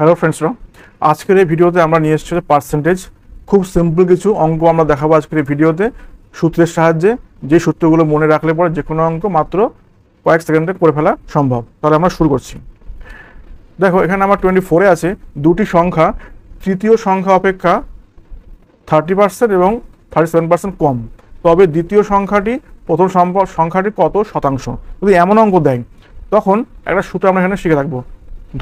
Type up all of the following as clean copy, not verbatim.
Hello ফ্রেন্ডসরা, আজকের এই ভিডিওতে আমরা নিয়ে এসেছি পার্সেন্টেজ। খুব সিম্পল কিছু অঙ্ক আমরা দেখাবো আজকের এই ভিডিওতে সূত্রের সাহায্যে। যে সূত্রগুলো মনে রাখলে পরে যে কোনো অঙ্ক মাত্র কয়েক সেকেন্ডে করে ফেলা সম্ভব। তাহলে আমরা শুরু করছি। দেখো, এখানে আমার 24-এ আছে দুটি সংখ্যা তৃতীয় সংখ্যা অপেক্ষা 30% এবং 37% কম, তবে দ্বিতীয় সংখ্যাটি প্রথম সংখ্যাটি কত শতাংশ। যদি এমন অঙ্ক দেয় তখন একটা সূত্র আমরা এখানে শিখে থাকবো।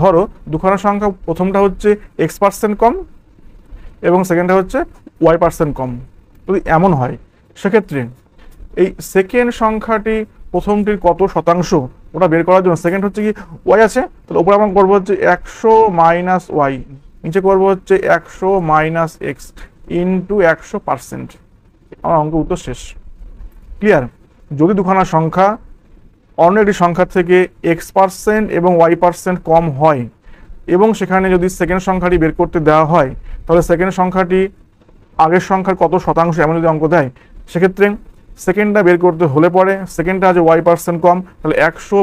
ধরো দুখানা সংখ্যা, প্রথমটা হচ্ছে x% কম এবং সেকেন্ডটা হচ্ছে y% কম। যদি এমন হয় সেক্ষেত্রে এই সেকেন্ড সংখ্যাটি প্রথমটির কত শতাংশ ওটা বের করার জন্য, সেকেন্ড হচ্ছে কি y আছে, তাহলে উপরে আমরা করবো হচ্ছে 100 - y, নিচে করবো হচ্ছে 100 - x ইন্টু 100%। আমার অঙ্ক উত্তর শেষ। ক্লিয়ার? যদি দুখানা সংখ্যা অন্য একটি সংখ্যা থেকে x% এবং y% কম হয় এবং সেখানে যদি সেকেন্ড সংখ্যাটি বের করতে দেওয়া হয়, তাহলে সেকেন্ড সংখ্যাটি আগের সংখ্যার কত শতাংশ এমন যদি অঙ্ক দেয়, সেক্ষেত্রে সেকেন্ডটা বের করতে হলে পরে সেকেন্ডটা আছে y% কম, তাহলে 100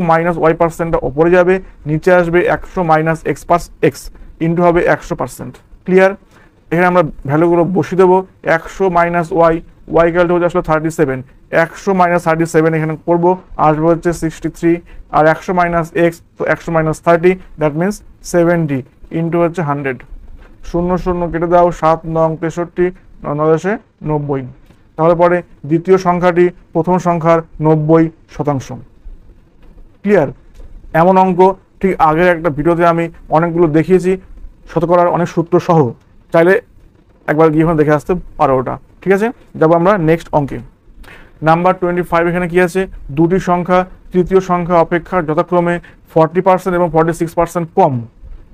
- y%টা ওপরে যাবে, নিচে আসবে 100 - x ইন্টু হবে 100%। ক্লিয়ার? এখানে আমরা ভ্যালুগুলো বসিয়ে দেবো। 100 - y ক্যালটা হচ্ছে আসলে 37, 100 - 37 এখানে করবো, আসবে হচ্ছে 63, আর 100 - x, তো 100 - 30 দ্যাট মিনস 70 ইন্টু হচ্ছে 100। 0 0 কেটে দাও, 7 9 63, 9 10 90। তাহলে পরে দ্বিতীয় সংখ্যাটি প্রথম সংখ্যার 90%। ক্লিয়ার? এমন অঙ্ক ঠিক আগের একটা ভিডিওতে আমি অনেকগুলো দেখিয়েছি, শতকরার অনেক সূত্র সহ। চাইলে একবার গিয়ে দেখে আসতে পারো ওটা। ঠিক আছে, যাবো আমরা নেক্সট অঙ্কে। নাম্বার 25, এখানে কি আছে? দুটি সংখ্যা তৃতীয় সংখ্যা অপেক্ষা যথাক্রমে 40% এবং 46% কম।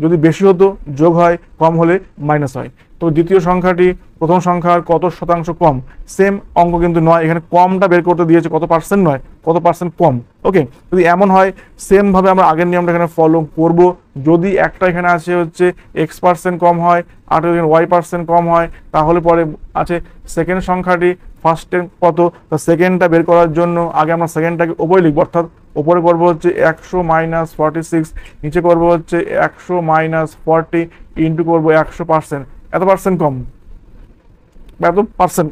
যদি বেশি হতো যোগ হয়, কম হলে মাইনাস হয়। তো দ্বিতীয় সংখ্যাটি প্রথম সংখ্যার কত শতাংশ কম। সেম অঙ্ক কিন্তু নয়, এখানে কমটা বের করতে দিয়েছে, কত পার্সেন্ট নয়, কত পার্সেন্ট কম। ওকে, যদি এমন হয় সেমভাবে আমরা আগের নিয়মটা এখানে ফলো করব। যদি একটা এখানে আছে হচ্ছে x% কম হয় আর যদি y% কম হয়, তাহলে পরে আছে সেকেন্ড সংখ্যাটি ফার্স্টের কত, তা সেকেন্ডটা বের করার জন্য আগে আমরা সেকেন্ডটাকে ওপরে লিখবো, অর্থাৎ ওপরে করবো হচ্ছে 100 - 46, নিচে করবো হচ্ছে 100 - 40 ইন্টু করবো 100%। এত পার্সেন্ট কম, এত পার্সেন্ট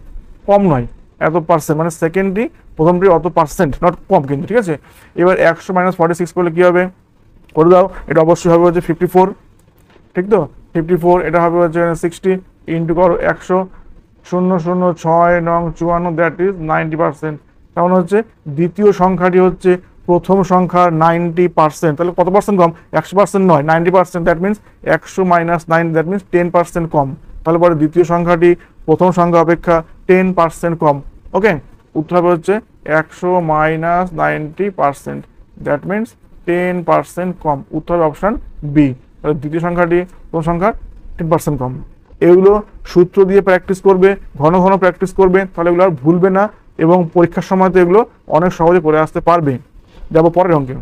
কম নয়, এত পার্সেন্ট মানে সেকেন্ডটি প্রথমটি অত পার্সেন্ট নট কম কিন্তু। ঠিক আছে, এবার 100 - 46 করলে কি হবে করে দাও। এটা অবশ্যই হবে হচ্ছে 54। ঠিক তো, 54, এটা হবে হচ্ছে 60 ইন্টু করো 100, 0 0 6 9 54, দ্যাট ইজ 90%। তেমন হচ্ছে দ্বিতীয় সংখ্যাটি হচ্ছে প্রথম সংখ্যার 90%। তাহলে কত পার্সেন্ট কম? 100% নয়, 90%। দ্যাট মিনস 100 - 9, দ্যাট মিনস 10% কম। তাহলে পরে দ্বিতীয় সংখ্যাটি প্রথম সংখ্যা অপেক্ষা 10% কম। ওকে, উত্তর হবে হচ্ছে 100 - 90%, দ্যাট মিনস 10% কম। উত্তর হবে অপশান বি। তাহলে দ্বিতীয় সংখ্যাটি প্রথম সংখ্যার 10% কম। এগুলো সূত্র দিয়ে প্র্যাকটিস করবে, ঘন ঘন প্র্যাকটিস করবে, তাহলে এগুলো আর ভুলবে না এবং পরীক্ষার সময় তো এগুলো অনেক সহজে করে আসতে পারবে। যাবো পরের অঙ্কে।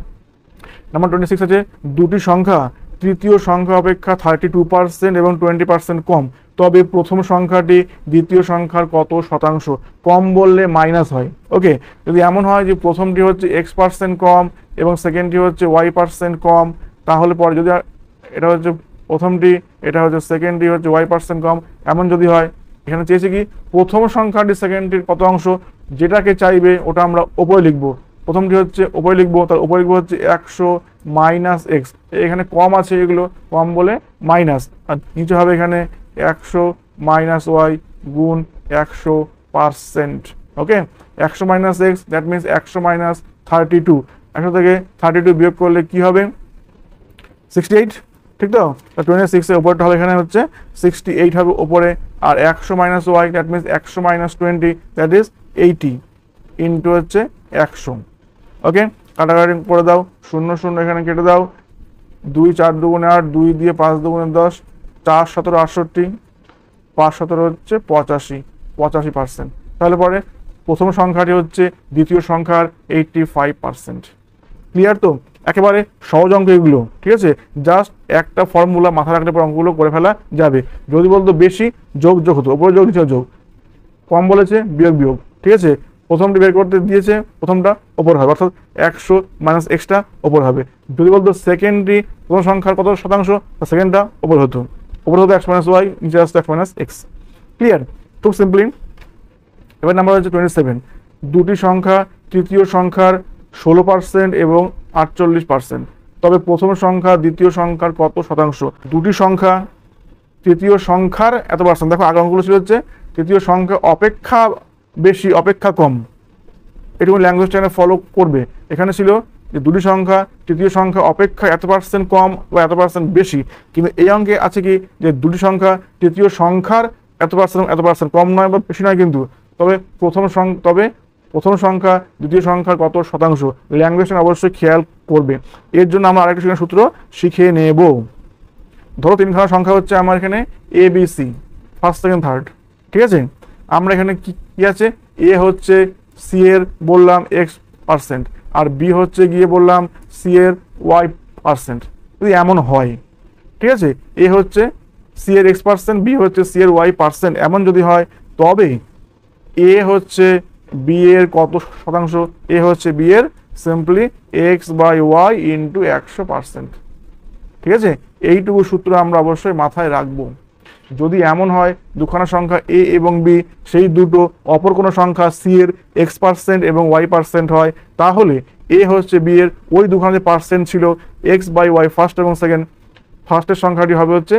নাম্বার 26 আছে দুটি সংখ্যা তৃতীয় সংখ্যা অপেক্ষা 32% এবং 20% কম, তবে প্রথম সংখ্যাটি দ্বিতীয় সংখ্যার কত শতাংশ। কম বললে মাইনাস হয়। ওকে, যদি এমন হয় যে প্রথমটি হচ্ছে x% কম এবং সেকেন্ডটি হচ্ছে y% কম, তাহলে পরে যদি এটা হচ্ছে প্রথমটি, এটা হচ্ছে সেকেন্ডটি হচ্ছে y% কম, এমন যদি হয়, এখানে চেয়েছে কি প্রথম সংখ্যাটি সেকেন্ডটির কত অংশ, যেটাকে চাইবে ওটা আমরা ওপরে লিখবো। প্রথমটি হচ্ছে ওপরে লিখবো, তার উপরে লিখবো হচ্ছে 100 - x, এখানে কম আছে, এগুলো কম বলে মাইনাস, আর নিচে হবে এখানে 100 - y গুণ 100%। ওকে, 100 - x দ্যাট মিনস 100 - 32, 100 থেকে 32 বিয়োগ করলে কি হবে 68। ঠিক তো, 26 এর উপরটা হবে এখানে হচ্ছে 68 হবে উপরে, আর 100 - y that means 100 - 20, that is 80 into হচ্ছে 100। ওকে, কাটাকাটি করে দাও, 0 0 এখানে কেটে দাও, 2 4 2 8, 2 দিয়ে 5 2 10, 4 17 68, 5 17 হচ্ছে 85, 85%। তাহলে পরে প্রথম সংখ্যাটি হচ্ছে দ্বিতীয় সংখ্যার 85%। ক্লিয়ার তো? একেবারে সহজ অঙ্ক এগুলো। ঠিক আছে, জাস্ট একটা ফর্মুলা মাথা রাখলে পর অঙ্কগুলো করে ফেলা যাবে। যদি বলতো বেশি, যোগ যোগ হতো, ওপরে যোগ নিচে যোগ, কম বলেছে বিয়োগ বিয়োগ। ঠিক আছে, প্রথমটি বের করতে দিয়েছে, প্রথমটা ওপর হবে, অর্থাৎ 100 মাইনাস এক্সটা ওপর হবে। যদি বলতো সেকেন্ডটি প্রথম সংখ্যার কত শতাংশ, সেকেন্ডটা ওপর হতো x মাইনাস ওয়াই, নিচে আসতো x মাইনাস এক্স। ক্লিয়ার? খুব সিম্পলি। এবার নাম্বার হচ্ছে 27। দুটি সংখ্যা তৃতীয় সংখ্যার 16% এবং 48%, তবে প্রথম সংখ্যা দ্বিতীয় সংখ্যার কত শতাংশ? দুটি সংখ্যা তৃতীয় সংখ্যার এত পার্সেন্ট, দেখো আগে অঙ্কগুলো ছিল হচ্ছে তৃতীয় সংখ্যা অপেক্ষা বেশি অপেক্ষা কম, এটুকু ল্যাঙ্গুয়েজ চ্যানেল ফলো করবে। এখানে ছিল যে দুটি সংখ্যা তৃতীয় সংখ্যা অপেক্ষা এত পার্সেন্ট কম বা এত পার্সেন্ট বেশি, কিন্তু এই অঙ্কে আছে কি যে দুটি সংখ্যা তৃতীয় সংখ্যার এত পার্সেন্ট কম নয় বা বেশি নয়, কিন্তু তবে প্রথম সংখ্যা দ্বিতীয় সংখ্যার কত শতাংশ, ল্যাঙ্গুয়েজটা অবশ্যই খেয়াল করবে। এর জন্য আমরা আরেকটা সূত্র শিখে নেব। ধরো তিনখানা সংখ্যা হচ্ছে আমার এখানে A B C, first second third, ঠিক আছে? আমরা এখানে কি আছে, এ হচ্ছে সি এর বললাম x%, আর বি হচ্ছে গিয়ে বললাম সি এর y%। যদি এমন হয়, ঠিক আছে, এ হচ্ছে সি এর x%, বি হচ্ছে সি এর y%, এমন যদি হয় তবে এ হচ্ছে বি এর কত শতাংশ? এ হচ্ছে বি এর সিম্পলি x/y ইন্টু 100%। ঠিক আছে, এইটুকু সূত্র আমরা অবশ্যই মাথায় রাখবো। যদি এমন হয় দুখানা সংখ্যা এ এবং বি, সেই দুটো অপর কোনো সংখ্যা সি এর x% এবং y% হয়, তাহলে এ হচ্ছে বি এর ওই দুখানা যে পার্সেন্ট ছিল x/y ফার্স্ট এবং সেকেন্ড, ফার্স্টের সংখ্যাটি হবে হচ্ছে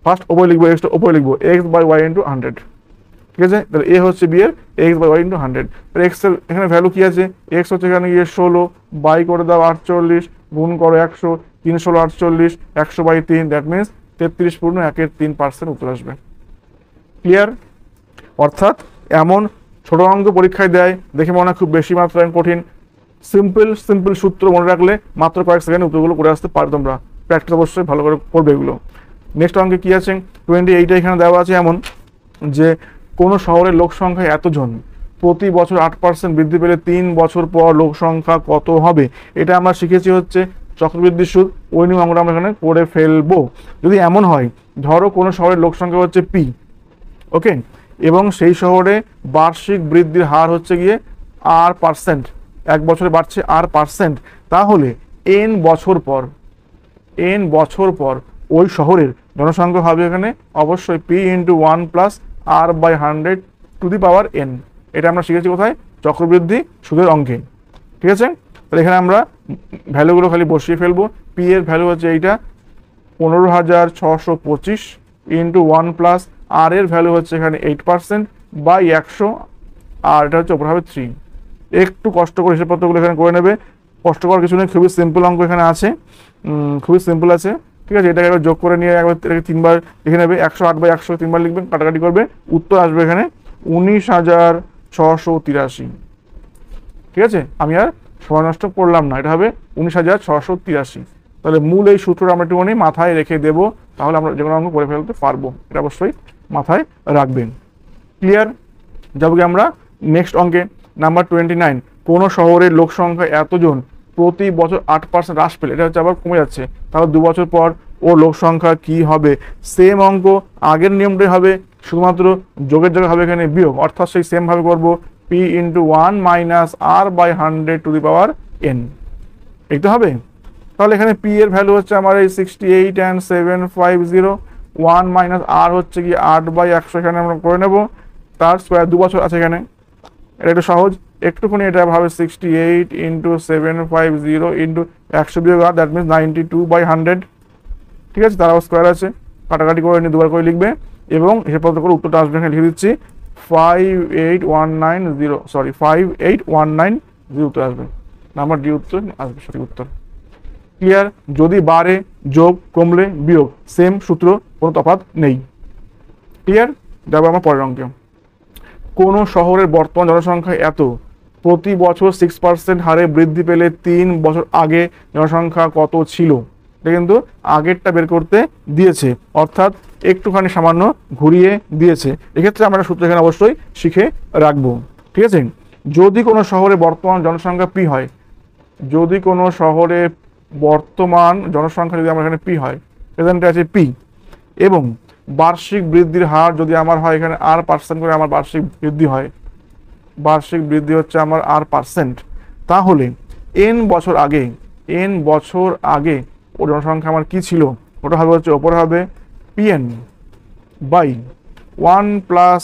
ফার্স্ট ওপরে লিখবো, এক্সটা ওপরে লিখবো x/y ইন্টু 100। ঠিক আছে, তাহলে এ হচ্ছে বি এর x/y ইন্টু 100। এক্স এর এখানে ভ্যালু কি আছে, এক্স হচ্ছে এখানে গিয়ে 16, বাই করে দাও 48, গুণ করো 100, 3 16 48, 100/3, দ্যাট মিনস 33.13% উত্তর আসবে। ক্লিয়ার? অর্থাৎ এমন ছোট অঙ্ক পরীক্ষায় দেয়, দেখে মনে হয় খুব বেশি মাত্রায় কঠিন, সিম্পল সূত্র মনে রাখলে মাত্র কয়েক সেকেন্ডে উত্তরগুলো করে আসতে পারো তোমরা। প্র্যাকটিস অবশ্যই ভালো করে করবে এগুলো। নেক্সট অঙ্কে কি আছে, 28 এখানে দেওয়া আছে এমন যে কোনো শহরের লোক সংখ্যা এতজন, প্রতি বছর 8% বৃদ্ধি পেলে 3 বছর পর লোক সংখ্যা কত হবে? এটা আমরা শিখেছি হচ্ছে চক্রবৃদ্ধি সুদ, ওই নিয়ম আমরা এখানে করে ফেলবো। যদি এমন হয়, ধরো কোনো শহরের লোক সংখ্যা হচ্ছে পি, ওকে, এবং সেই শহরে বার্ষিক বৃদ্ধির হার হচ্ছে গিয়ে r%, এক বছরে বাড়ছে r%, তাহলে n বছর পর ওই শহরের জনসংখ্যা হবে এখানে অবশ্যই p into 1 plus r/100 two the power n। এটা আমরা শিখেছি কোথায়, চক্রবৃদ্ধি সুদের অঙ্কে। ঠিক আছে, তাহলে এখানে আমরা ভ্যালুগুলো খালি বসিয়ে ফেলবো। পি এর ভ্যালু হচ্ছে এইটা 15,625 ইন্টু 1 প্লাস আর এর ভ্যালু হচ্ছে এখানে 8% বাই 100, আর এটা হচ্ছে ওপর হবে 3। একটু কষ্ট করে হিসাবপত্রগুলো এখানে করে নেবে, কষ্ট করার কিছু নেই, খুবই সিম্পল অঙ্ক এখানে আছে, খুবই সিম্পল আছে। ঠিক আছে, এটাকে একবার যোগ করে নিয়ে একবার এটাকে 3বার লিখে নেবে, 108/100 3বার লিখবেন, কাটাকাটি করবে, উত্তর আসবে এখানে 19,683। ঠিক আছে, আমি আর সময় নষ্ট করলাম না, এটা হবে 19,683। তাহলে মূল এই সূত্রটা আমরা একটুখানি মাথায় রেখে দেবো, তাহলে আমরা যে কোনো অঙ্ক করে ফেলতে পারবো, এটা অবশ্যই মাথায় রাখবেন। ক্লিয়ার? যাবো কি আমরা নেক্সট অঙ্কে, নাম্বার 29। কোনো শহরের লোক সংখ্যা এতজন, প্রতি বছর 8% হ্রাস পেলে, এটা হচ্ছে আবার কমে যাচ্ছে, তাহলে 2 বছর পর ও লোক সংখ্যা কি হবে? সেম অঙ্ক, আগের নিয়মটাই হবে, শুধুমাত্র যোগের জায়গায় হবে এখানে বিয়োগ, অর্থাৎ সেই সেম ভাবে করবো p into 1 minus r/100 two the power n, এই তো হবে। তাহলে এখানে p এর ভ্যালু হচ্ছে আমার এই 68.750, 1 মাইনাস r হচ্ছে কি 8/100, এখানে আমরা করে নেব, তার স্কোয়ার 2 বছর আছে এখানে, এটা একটু সহজ, একটুখানি এটা ভাবে 68 ইন্টু 750 ইন্টু 100 বিয়োগ r, দ্যাট মিনস 92/100। ঠিক আছে, তারাও স্কোয়ার আছে, কাটাকাটি করে নিয়ে 2বার করে লিখবে এবং হিসাবপত্র করে উত্তরটা আসবে, এখানে লিখে দিচ্ছি 5819 উত্তর আসবে, নাম্বার ডি উত্তর আসবে সঠিক উত্তর। ক্লিয়ার? যদি বাড়ে যোগ, কমলে বিয়োগ, সেম সূত্র, কোনো তফাৎ নেই। ক্লিয়ার? যাবো আমার পরের অঙ্কে। কোনো শহরের বর্তমান জনসংখ্যা এত, প্রতি বছর 6% হারে বৃদ্ধি পেলে 3 বছর আগে জনসংখ্যা কত ছিল? এটা কিন্তু আগেরটা বের করতে দিয়েছে, অর্থাৎ একটুখানি সামান্য ঘুরিয়ে দিয়েছে। এক্ষেত্রে আমরা সূত্র এখানে অবশ্যই শিখে রাখবো। ঠিক আছে, যদি কোনো শহরে বর্তমান জনসংখ্যা পি হয়, যদি কোনো শহরে বর্তমান জনসংখ্যা যদি আমার এখানে পি হয়, প্রেজেন্টে আছে পি, এবং বার্ষিক বৃদ্ধির হার যদি আমার হয় এখানে r% করে আমার বার্ষিক বৃদ্ধি হয়, বার্ষিক বৃদ্ধি হচ্ছে আমার R%, তাহলে n বছর আগে ওর জনসংখ্যা আমার কি ছিল, ওটা হবে হচ্ছে ওপরে হবে PN by 1 plus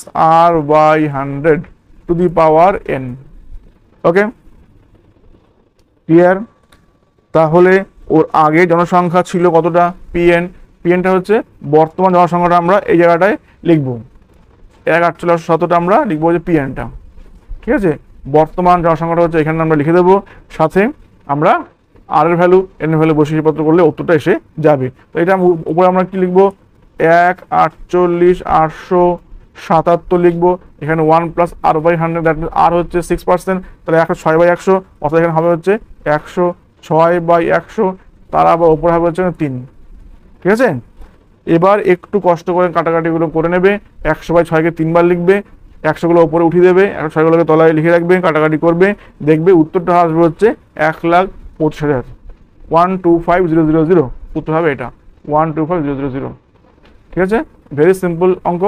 R by 100 to the power n। Okay, clear? তাহলে ওর আগে জনসংখ্যা ছিল কতটা, পিএনটা হচ্ছে বর্তমান জনসংখ্যাটা আমরা এই জায়গাটায় লিখবো, 1,48,17টা আমরা লিখবো যে পিএনটা, ঠিক আছে? বর্তমান জনসংখ্যাটা হচ্ছে এখানে আমরা লিখে দেবো, সাথে আমরা আর এর ভ্যালু এন এর ভ্যালু বসে হিসাবপত্র করলে উত্তরটা এসে যাবে। তো এটা উপরে আমরা কি লিখবো, 1,48,877 লিখবো, এখানে 1 plus R by 100, that means R হচ্ছে 6%, তাহলে 106/100, অর্থাৎ এখানে হবে হচ্ছে 106/100, তার আবার উপরে হবে হচ্ছে 3, ঠিক আছে? এবার একটু কষ্ট করে কাটাকাটিগুলো করে নেবে, 100/6-কে 3 বার লিখবে, 100গুলো উপরে উঠিয়ে দেবে, 106গুলোকে তলায় লিখে রাখবে, কাটাকাটি করবে, দেখবে উত্তরটা আসবে হচ্ছে 1,25,000, 125,000, উত্তর হবে এটা 125,000, ঠিক আছে? ভেরি সিম্পল অঙ্ক,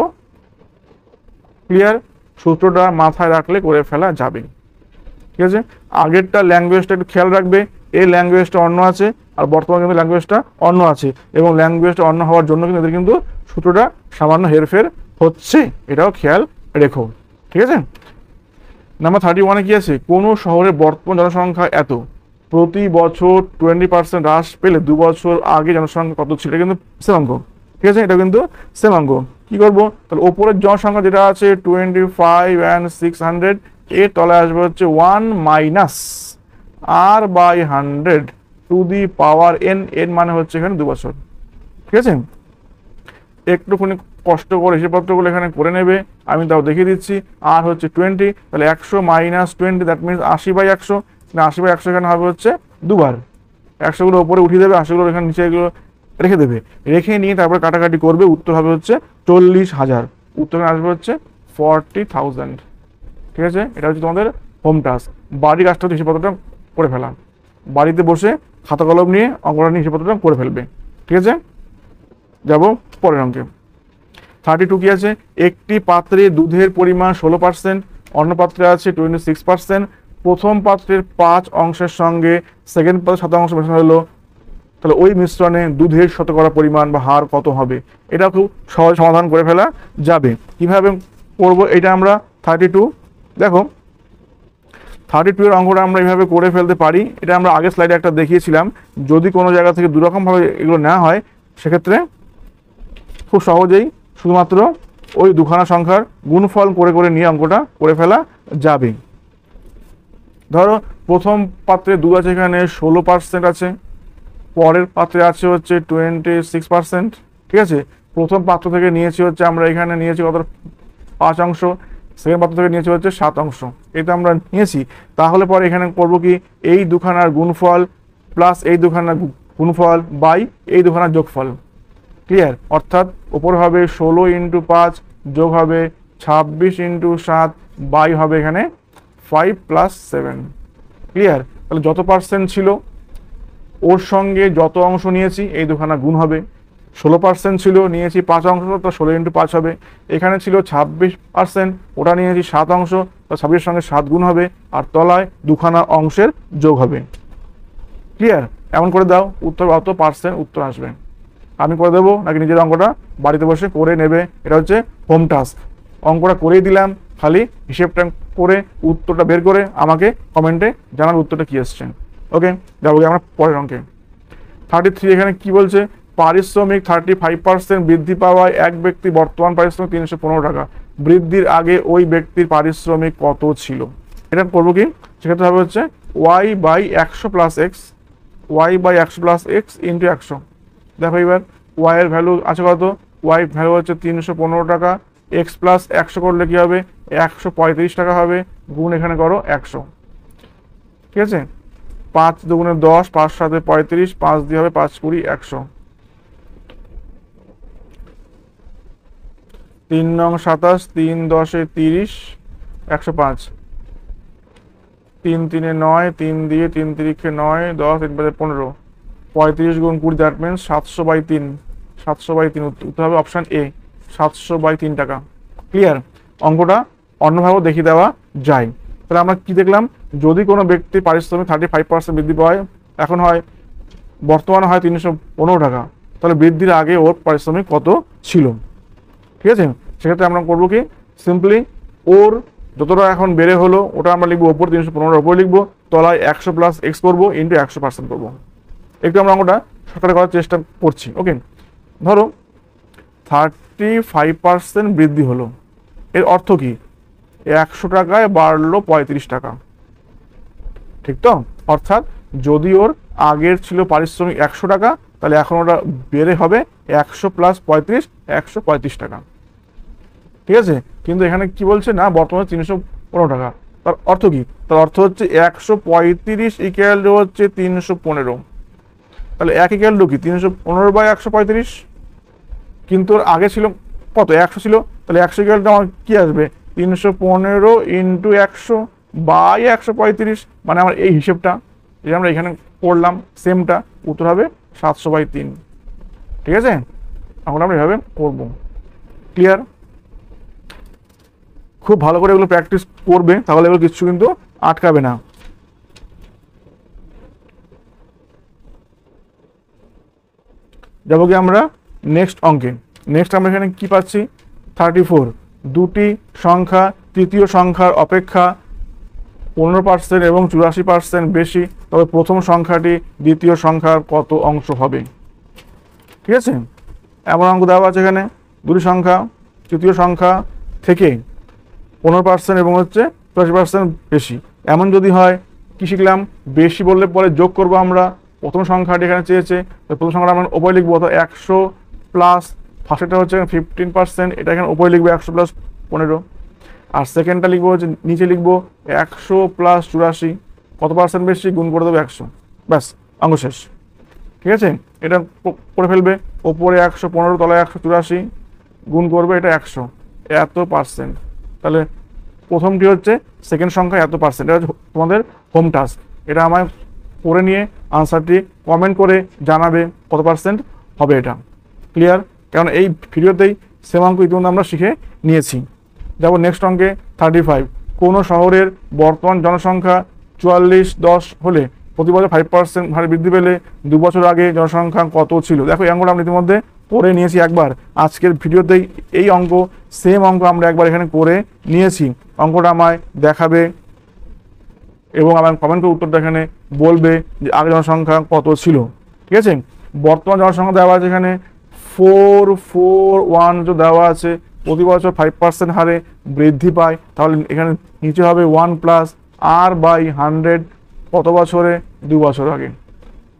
ক্লিয়ার? সূত্রটা মাথায় রাখলে করে ফেলা যাবে, ঠিক আছে? আগেরটা ল্যাঙ্গুয়েজটা একটু খেয়াল রাখবে, এই ল্যাঙ্গুয়েজটা অন্য আছে আর বর্তমানে কিন্তু ল্যাঙ্গুয়েজটা অন্য আছে, এবং ল্যাঙ্গুয়েজটা অন্য হওয়ার জন্য কিন্তু এদের কিন্তু সূত্রটা সামান্য হেরফের হচ্ছে, এটাও খেয়াল রেখো, ঠিক আছে? নাম্বার 31-এ কি আছে, কোনো শহরের বর্তমান জনসংখ্যা এত, প্রতি বছর 20% হ্রাস পেলে 2 বছর আগে জনসংখ্যা কত ছিল, এটা কিন্তু সেম অঙ্ক, ঠিক আছে? এটা কিন্তু সেম অঙ্ক। কি করবো, তাহলে ওপরের জনসংখ্যা যেটা আছে 25 and 600, এর তলায় আসবে হচ্ছে 1 minus R by 100 to the power n, n মানে হচ্ছে এখানে 2 বছর, ঠিক আছে? একটুখানি কষ্ট করে হিসাবপত্রগুলো এখানে করে নেবে, আমি তাও দেখিয়ে দিচ্ছি। আর হচ্ছে 20, তাহলে 100 মাইনাস 20, দ্যাট মিনস 80/100, 80/100 এখানে হবে হচ্ছে দুবার, 100গুলো উপরে উঠিয়ে দেবে, 80গুলো এখানে নিচে এগুলো রেখে দেবে, রেখে নিয়ে তারপরে কাটাকাটি করবে, উত্তর হবে হচ্ছে 40,000, উত্তর আসবে হচ্ছে 40,000, ঠিক আছে? এটা হচ্ছে তোমাদের হোম টাস্ক, বাড়ির কাজটা হচ্ছে হিসাবপত্রটা করে ফেলা, বাড়িতে বসে খাতা কলম নিয়ে অঙ্কটা নিয়ে হিসাবপত্রটা করে ফেলবে, ঠিক আছে? যাব পরের অঙ্কে। 32 কি আছে, একটি পাত্রে দুধের পরিমাণ 16%, অন্য পাত্রে আছে 26%, প্রথম পাত্রের 5 অংশের সঙ্গে সেকেন্ড পাত্রের 7 অংশ মেশানো হলো, তাহলে ওই মিশ্রণে দুধের শতকরা পরিমাণ বা হার কত হবে? এটা খুব সহজ সমাধান করে ফেলা যাবে। কিভাবে করব এটা আমরা 32, দেখো 32 এর অঙ্কটা আমরা এইভাবে করে ফেলতে পারি, এটা আমরা আগের স্লাইডে একটা দেখিয়েছিলাম, যদি কোনো জায়গা থেকে দুরকমভাবে এগুলো নেওয়া হয় সেক্ষেত্রে খুব সহজেই শুধুমাত্র ওই দুখানা সংখ্যার গুণফল করে করে নিয়ে অঙ্কটা করে ফেলা যাবে। ধরো প্রথম পাত্রে দুধ আছে এখানে 16% আছে, পরের পাত্রে আছে হচ্ছে 26%, ঠিক আছে? প্রথম পাত্র থেকে নিয়েছি হচ্ছে আমরা এখানে নিয়েছি কত 5 অংশ, সেকেন্ড পাত্র থেকে নিয়েছি হচ্ছে 7 অংশ, এটা আমরা নিয়েছি। তাহলে পরে এখানে করবো কি, এই দুখানার গুণফল প্লাস এই দুখানার গুণফল বাই এই দুখানার যোগফল, ক্লিয়ার? অর্থাৎ ওপর হবে 16 × 5 যোগ হবে 26 × 7 বাই হবে এখানে 5 + 7, ক্লিয়ার? তাহলে যত পার্সেন্ট ছিল ওর সঙ্গে যত অংশ নিয়েছি এই দুখানা গুণ হবে, 16% ছিল নিয়েছি 5 অংশ, তো 16 × 5 হবে। এখানে ছিল 26%, ওটা নিয়েছি 7 অংশ, তো 26-এর সঙ্গে 7 গুণ হবে, আর তলায় দুখানা অংশের যোগ হবে, ক্লিয়ার? এমন করে দাও, উত্তর অত পার্সেন্ট উত্তর আসবে। আমি করে দেবো নাকি নিজের অঙ্কটা বাড়িতে বসে করে নেবে, এটা হচ্ছে হোম টাস্ক। অঙ্কটা করেই দিলাম, খালি হিসেবটা করে উত্তরটা বের করে আমাকে কমেন্টে জানার উত্তরটা কি এসছে। ওকে, যাবো আমরা পরের অঙ্কে। 33 এখানে কি বলছে, পারিশ্রমিক 35% বৃদ্ধি পাওয়ায় এক ব্যক্তি বর্তমান পারিশ্রমিক 315 টাকা, বৃদ্ধির আগে ওই ব্যক্তির পারিশ্রমিক কত ছিল? এটা করবো কি, সেক্ষেত্রে হবে হচ্ছে y/100 + x, y/100 + x × 100। দেখো এবার y এর ভ্যালু আছে কত, y ভ্যালু হচ্ছে 315 টাকা, x + 100 করলে কি হবে 135 টাকা হবে, গুণ এখানে করো 100, ঠিক আছে? 5 × 2 = 10, 5 × 7 = 35, 5 দিয়ে হবে 5 × 20 = 100, 3 নং 27, 3 10 30, 105, 3 3 9, 3 দিয়ে 3 3 9, 10 3 5 15, 35 × 20, দ্যাট মিনস 700/3, 700/3 উত্তর হবে অপশান এ, 700/3 টাকা, ক্লিয়ার? অঙ্কটা অন্যভাবেও দেখিয়ে দেওয়া যায়। তাহলে আমরা কি দেখলাম, যদি কোনো ব্যক্তি পারিশ্রমিক 35% বৃদ্ধি পায়, এখন হয় বর্তমানে হয় 315 টাকা, তাহলে বৃদ্ধির আগে ওর পারিশ্রমিক কত ছিল। ঠিক আছে, সেক্ষেত্রে আমরা করবো কি, সিম্পলি ওর যতটা এখন বেড়ে হলো ওটা আমরা লিখবো ওপর 315 ওপরে লিখবো, তলায় 100 প্লাস এক্স করবো ইন্টু 100% করবো। একটু আমরা অঙ্কটা সরকারে করার চেষ্টা করছি। ওকে, ধরো 35% বৃদ্ধি হলো, এর অর্থ কি, 100 টাকায় বাড়লো 35 টাকা, ঠিক তো? অর্থাৎ যদি ওর আগের ছিল পারিশ্রমিক 100 টাকা, তাহলে এখন ওটা বেড়ে হবে 100 প্লাস 35 135 টাকা। ঠিক আছে, কিন্তু এখানে কি বলছে না, বর্তমানে 315 টাকা, তার অর্থ কি, তার অর্থ হচ্ছে 135 ইকুয়াল হচ্ছে 315, তাহলে 1 ইকুয়াল কি 315 বাই 135, কিন্তু ওর আগে ছিল কত, 100 ছিল, তাহলে 100 ইকুয়াল আমার কি আসবে, 315 ইন্টু 100 বাই 135, মানে আমার এই হিসেবটা যে আমরা এখানে করলাম সেমটা, উত্তর হবে 700/3। ঠিক আছে, এখন আমরা এভাবে করবো। ক্লিয়ার? খুব ভালো করে এগুলো প্র্যাকটিস করবে, তাহলে এগুলো কিছু কিন্তু আটকাবে না। যাবো কি আমরা নেক্সট অঙ্কে। নেক্সট আমরা এখানে কি পাচ্ছি, 34, দুটি সংখ্যা তৃতীয় সংখ্যার অপেক্ষা 15% এবং 84% বেশি, তবে প্রথম সংখ্যাটি দ্বিতীয় সংখ্যার কত অংশ হবে। ঠিক আছে, এমন অঙ্ক দেওয়া আছে এখানে, দুটি সংখ্যা তৃতীয় সংখ্যা থেকে 15% এবং হচ্ছে 84% বেশি, এমন যদি হয়, কি শিখলাম, বেশি বললে পরে যোগ করবো আমরা, প্রথম সংখ্যাটি এখানে চেয়েছে, প্রথম সংখ্যাটা আমরা উপরে লিখবো, অর্থাৎ 100 প্লাস ফার্স্টটা হচ্ছে 15%, এটা এখানে উপরে লিখবো 100 প্লাস 15, আর সেকেন্ডটা লিখবো হচ্ছে নিচে লিখবো 100 প্লাস 84, কত পার্সেন্ট বেশি, গুণ করে দেবো 100, ব্যাস অঙ্ক শেষ। ঠিক আছে, এটা করে ফেলবে, ওপরে 115 তলায় 184, গুণ করবে এটা 100, এত পার্সেন্ট। তাহলে প্রথমটি হচ্ছে সেকেন্ড সংখ্যা এত পার্সেন্ট, এটা হচ্ছে তোমাদের হোম টাস্ক, এটা আমায় করে নিয়ে আনসারটি কমেন্ট করে জানাবে কত পার্সেন্ট হবে এটা। ক্লিয়ার? কারণ এই ভিডিওতেই সেম অঙ্ক ইতিমধ্যে আমরা শিখে নিয়েছি। যাবো নেক্সট অঙ্কে 35, কোনো শহরের বর্তমান জনসংখ্যা 4410 হলে প্রতি বছর 5% হারে বৃদ্ধি পেলে 2 বছর আগে জনসংখ্যা কত ছিল। দেখো এই অঙ্কটা আমরা ইতিমধ্যে করে নিয়েছি একবার, আজকের ভিডিওতেই এই অঙ্ক সেম অঙ্ক আমরা একবার এখানে করে নিয়েছি। অঙ্কটা আমায় দেখাবে এবং আমার কমেন্ট করে উত্তরটা এখানে বলবে যে আগে জনসংখ্যা কত ছিল। ঠিক আছে, বর্তমান জনসংখ্যা দেওয়া আছে এখানে 441 দেওয়া আছে, প্রতি বছর 5% হারে বৃদ্ধি পায়, তাহলে এখানে নিচে হবে 1 প্লাস r/100, কত বছরে, 2 বছর আগে।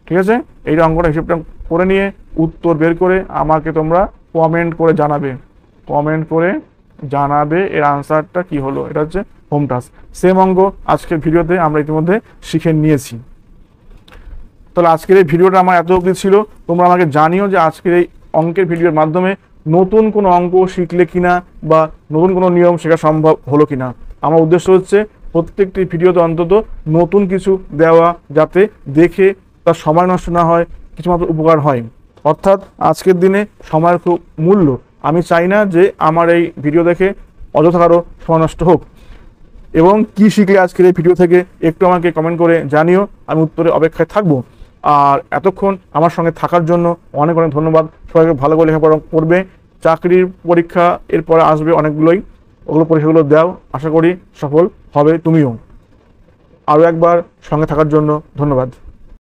ঠিক আছে, এই অঙ্কটা হিসেবটা করে নিয়ে উত্তর বের করে আমাকে তোমরা কমেন্ট করে জানাবে এর আনসারটা কি হলো। এটা হচ্ছে হোম টাস্ক, সেম অঙ্ক আজকের ভিডিওতে আমরা ইতিমধ্যে শিখে নিয়েছি। তাহলে আজকের এই ভিডিওটা আমার এত অবধি ছিল, তোমরা আমাকে জানিও যে আজকের এই অঙ্কের ভিডিওর মাধ্যমে নতুন কোনো অঙ্ক শিখলে কিনা বা নতুন কোনো নিয়ম শেখা সম্ভব হলো কিনা। আমার উদ্দেশ্য হচ্ছে প্রত্যেকটি ভিডিওতে অন্তত নতুন কিছু দেওয়া, যাতে দেখে তার সময় নষ্ট না হয়, কিছুমাত্র উপকার হয়। অর্থাৎ আজকের দিনে সময়ের খুব মূল্য, আমি চাই না যে আমার এই ভিডিও দেখে অযথা কারো সময় নষ্ট হোক। এবং কি শিখলে আজকের এই ভিডিও থেকে একটু আমাকে কমেন্ট করে জানিও, আমি উত্তরে অপেক্ষায় থাকবো। আর এতক্ষণ আমার সঙ্গে থাকার জন্য অনেক অনেক ধন্যবাদ। সবাইকে ভালো করে লেখাপড়া করবে, চাকরির পরীক্ষা এরপরে আসবে অনেকগুলোই, ওগুলো পরীক্ষাগুলো দাও, আশা করি সফল হবে তুমিও। আরও একবার সঙ্গে থাকার জন্য ধন্যবাদ।